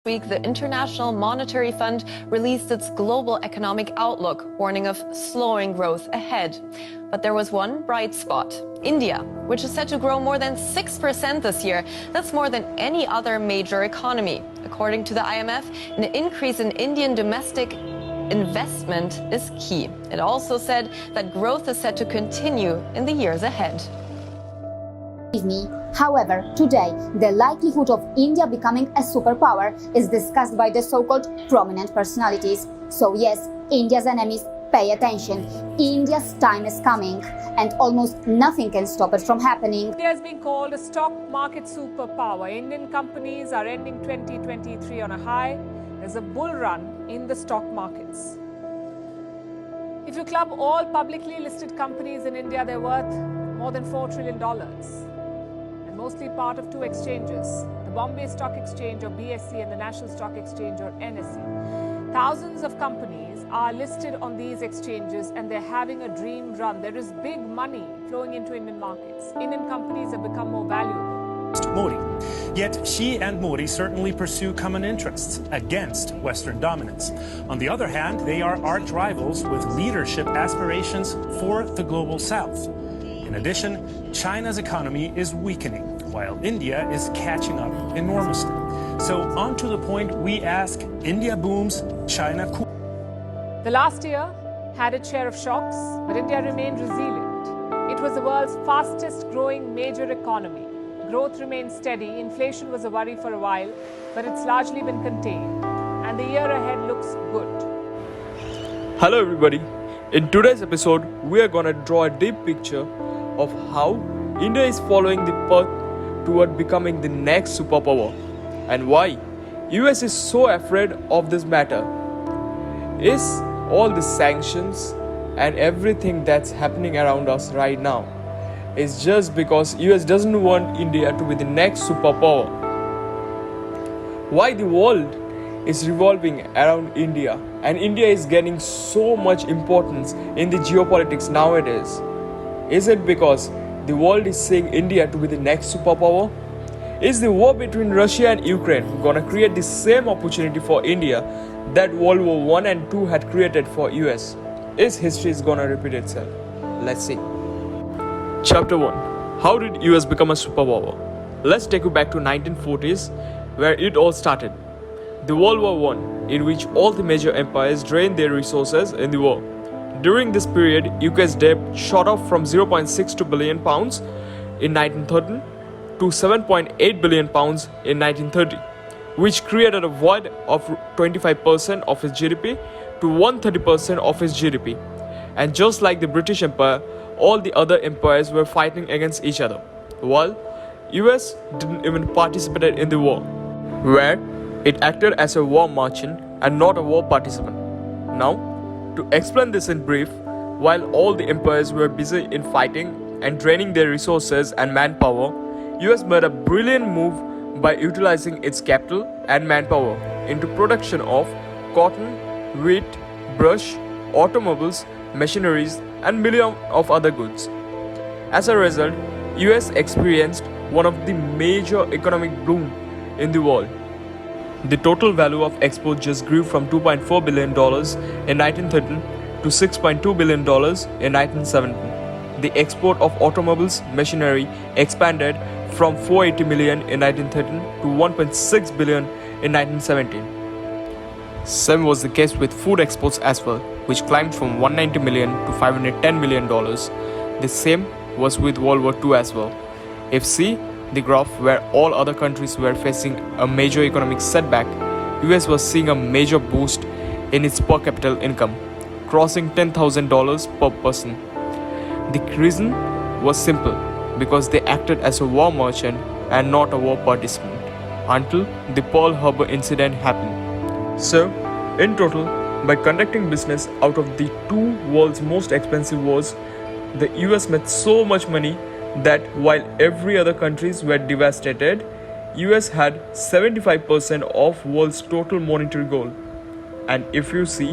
week, the International Monetary Fund released its global economic outlook, warning of slowing growth ahead. But there was one bright spot: India, which is set to grow more than 6% this year. That's more than any other major economy. According to the IMF, an increase in Indian domestic investment is key. It also said that growth is set to continue in the years ahead. However, today, the likelihood of India becoming a superpower is discussed by the so-called prominent personalities. So yes, India's enemies, pay attention. India's time is coming, and almost nothing can stop it from happening. India is being called a stock market superpower. Indian companies are ending 2023 on a high. There's a bull run in the stock markets. If you club all publicly listed companies in India, they're worth more than $4 trillion. Mostly part of two exchanges, the Bombay Stock Exchange or BSE and the National Stock Exchange or NSE. Thousands of companies are listed on these exchanges and they're having a dream run. There is big money flowing into Indian markets. Indian companies have become more valuable. Modi. Yet Xi and Modi certainly pursue common interests against Western dominance. On the other hand, they are arch rivals with leadership aspirations for the global south. In addition, China's economy is weakening, while India is catching up enormously. So on to the point we ask: India booms, China cools. The last year had its share of shocks, but India remained resilient. It was the world's fastest growing major economy. Growth remained steady. Inflation was a worry for a while, but it's largely been contained. And the year ahead looks good. Hello everybody. In today's episode, we are gonna draw a deep picture of how India is following the path toward becoming the next superpower, and why US is so afraid of this matter. Is all the sanctions and everything that's happening around us right now is just because US doesn't want India to be the next superpower? Why the world is revolving around India and India is gaining so much importance in the geopolitics nowadays? Is it because the world is seeing India to be the next superpower? Is the war between Russia and Ukraine gonna create the same opportunity for India that World War I and II had created for US? Is history gonna repeat itself? Let's see. Chapter 1. How did US become a superpower? Let's take you back to 1940s, where it all started. The World War I, in which all the major empires drained their resources in the war. During this period, UK's debt shot up from £0.62 billion in 1913 to £7.8 billion in 1930, which created a void of 25% of its GDP to 130% of its GDP. And just like the British Empire, all the other empires were fighting against each other, while US didn't even participate in the war, where it acted as a war merchant and not a war participant. Now, to explain this in brief, while all the empires were busy in fighting and draining their resources and manpower, US made a brilliant move by utilizing its capital and manpower into production of cotton, wheat, brush, automobiles, machineries, and millions of other goods. As a result, US experienced one of the major economic boom in the world. The total value of exports just grew from $2.4 billion in 1913 to $6.2 billion in 1917. The export of automobiles machinery expanded from $480 million in 1913 to $1.6 billion in 1917. Same was the case with food exports as well, which climbed from $190 million to $510 million. The same was with World War II as well. If see the graph where all other countries were facing a major economic setback, US was seeing a major boost in its per capita income, crossing $10,000 per person. The reason was simple, because they acted as a war merchant and not a war participant, until the Pearl Harbor incident happened. So, in total, by conducting business out of the two world's most expensive wars, the US made so much money that while every other countries were devastated, US had 75% of world's total monetary gold. And if you see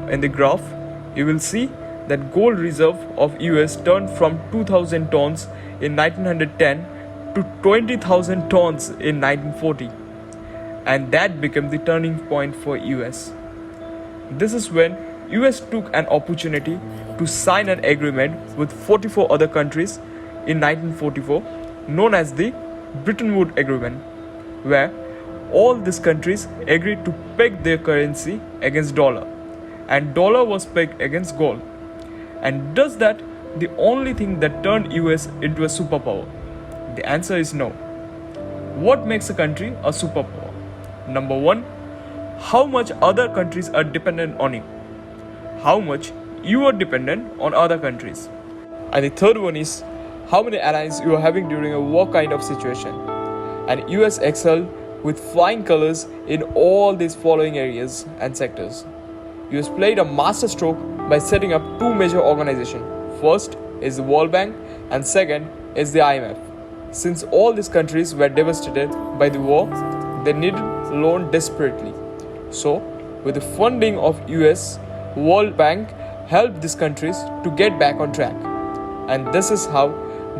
in the graph, you will see that gold reserve of US turned from 2,000 tons in 1910 to 20,000 tons in 1940. and that became the turning point for US. This is when US took an opportunity to sign an agreement with 44 other countries in 1944 known as the Bretton Woods Agreement, where all these countries agreed to peg their currency against dollar, and dollar was pegged against gold. And does that the only thing that turned US into a superpower? The answer is no. What makes a country a superpower? Number one, how much other countries are dependent on you. How much you are dependent on other countries. And the third one is how many allies you are having during a war kind of situation. And US excelled with flying colors in all these following areas and sectors. US played a masterstroke by setting up two major organizations. First is the World Bank and second is the IMF. Since all these countries were devastated by the war, they needed loan desperately. So, with the funding of US, World Bank helped these countries to get back on track. And this is how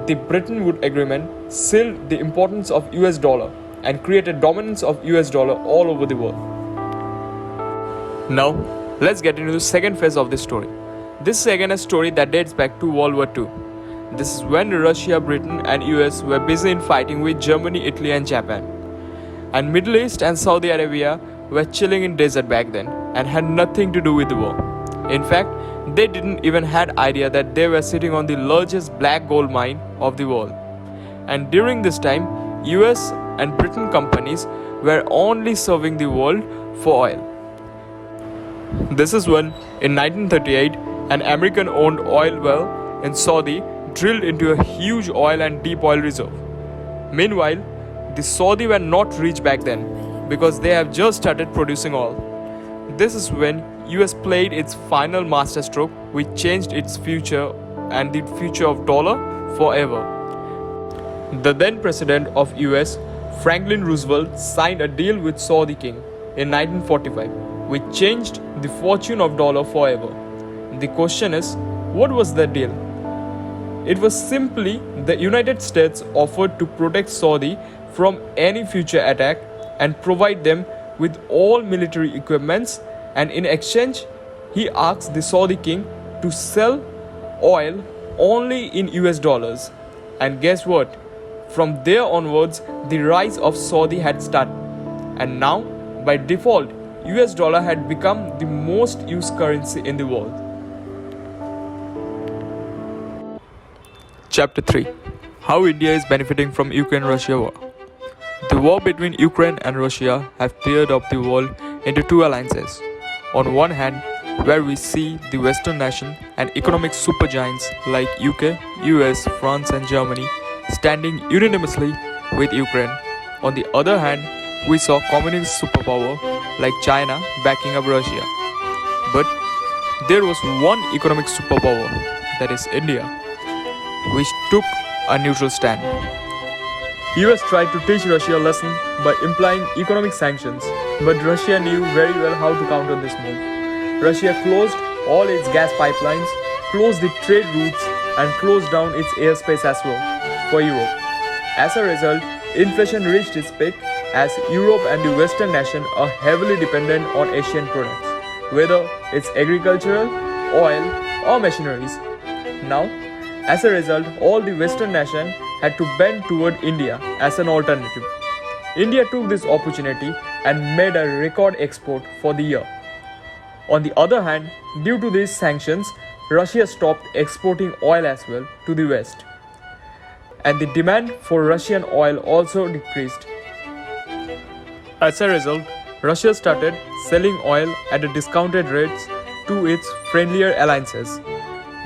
the Bretton Woods Agreement sealed the importance of US dollar and created dominance of US dollar all over the world. Now, let's get into the second phase of this story. This is again a story that dates back to World War II. This is when Russia, Britain and US were busy in fighting with Germany, Italy and Japan. And Middle East and Saudi Arabia were chilling in desert back then and had nothing to do with the war. In fact, they didn't even had idea that they were sitting on the largest black gold mine of the world. And during this time, US and Britain companies were only serving the world for oil. This is when, in 1938, an American-owned oil well in Saudi drilled into a huge oil and deep oil reserve. Meanwhile, the Saudi were not rich back then because they have just started producing oil. This is when US played its final masterstroke, which changed its future and the future of dollar forever. The then president of US, Franklin Roosevelt, signed a deal with Saudi king in 1945, which changed the fortune of dollar forever. The question is, what was that deal? It was simply the United States offered to protect Saudi from any future attack and provide them with all military equipments, and in exchange, he asked the Saudi king to sell oil only in US dollars. And guess what? From there onwards, the rise of Saudi had started. And now, by default, US dollar had become the most used currency in the world. Chapter 3. How India is benefiting from Ukraine-Russia war. The war between Ukraine and Russia have teared up the world into two alliances. On one hand, where we see the Western nation and economic supergiants like UK, US, France and Germany standing unanimously with Ukraine. On the other hand, we saw communist superpower like China backing up Russia. But there was one economic superpower, that is India, which took a neutral stand. US tried to teach Russia a lesson by implying economic sanctions, but Russia knew very well how to counter this move. Russia closed all its gas pipelines, closed the trade routes, and closed down its airspace as well for Europe. As a result, inflation reached its peak as Europe and the Western nation are heavily dependent on Asian products, whether it's agricultural, oil, or machineries. Now, as a result, all the Western nations had to bend toward India as an alternative. India took this opportunity and made a record export for the year. On the other hand, due to these sanctions, Russia stopped exporting oil as well to the West. And the demand for Russian oil also decreased. As a result, Russia started selling oil at a discounted rates to its friendlier alliances.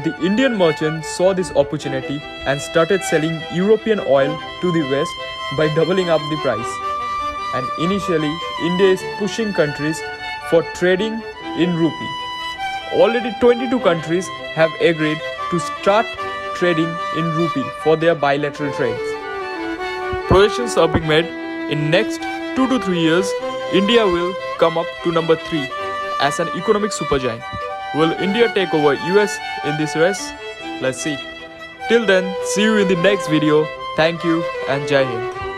The Indian merchants saw this opportunity and started selling European oil to the West by doubling up the price. And initially, India is pushing countries for trading in rupee. Already 22 countries have agreed to start trading in rupee for their bilateral trades. Projections are being made in next 2 to 3 years, India will come up to number 3 as an economic supergiant. Will India take over US in this race? Let's see. Till then, see you in the next video. Thank you and Jai Hind.